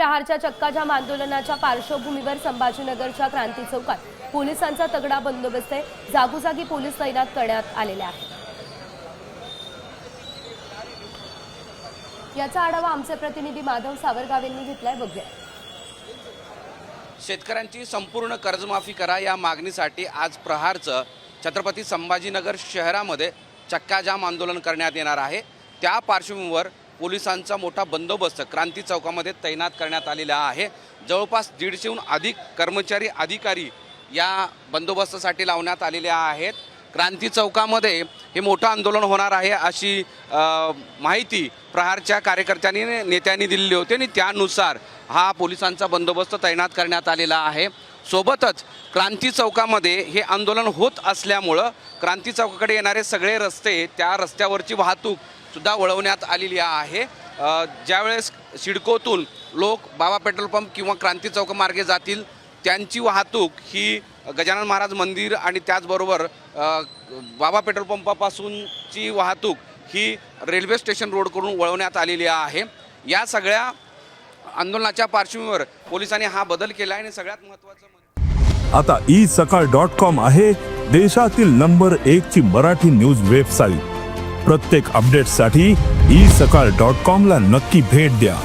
प्रहारच्या चक्काजाम आंदोलनाच्या पार्श्वभूमीवर संभाजीनगरच्या क्रांती चौकात पोलिसांचा तगडा बंदोबस्त आहे। जागोजागी पोलीस तैनात करण्यात आलेले आहेत। याचा आढावा आमचे प्रतिनिधी माधव सावरगाव यांनी घेतलाय, बघूया। शेतकऱ्यांची संपूर्ण कर्जमाफी करा या मागणीसाठी आज प्रहारचं छत्रपती संभाजीनगर शहरामध्ये चक्काजाम आंदोलन करण्यात येणार आहे। त्या पार्श्वभूमीवर पोलिसांचा मोठा बंदोबस्त क्रांती चौकामध्ये तैनात करण्यात आलेला आहे। जवळपास 150हून अधिक कर्मचारी अधिकारी या बंदोबस्तासाठी लावण्यात आलेले आहेत। क्रांती चौकामध्ये हे मोठं आंदोलन होणार आहे अशी माहिती प्रहारच्या कार्यकर्त्यांनी नेत्यांनी दिलेली होती आणि त्यानुसार हा पोलिसांचा बंदोबस्त तैनात करण्यात आलेला आहे। सोबतच क्रांती चौकामध्ये हे आंदोलन होत असल्यामुळं क्रांती चौकाकडे येणारे सगळे रस्ते, त्या रस्त्यावरची वाहतूक सुद्धा वळवण्यात आलेली आहे। ज्यावेळेस सिडकोतून लोक बाबा पेट्रोल पंप किंवा क्रांती चौकामार्गे जातील त्यांची वाहतूक ही गजानन महाराज मंदिर आणि त्याचबरोबर बाबा पेट्रोल पंपापासूनची वाहतूक ही रेल्वे स्टेशन रोडकडून वळवण्यात आलेली आहे। या सगळ्या आंदोलनाच्या पार्श्वभूमीवर पोलिसांनी हा बदल केला आहे आणि सगळ्यात महत्त्वाचं आता isakal.com आहे देशातील नंबर 1 ची मराठी न्यूज वेबसाईट। प्रत्येक अपडेटसाठी isakal.com ला नक्की भेट द्या।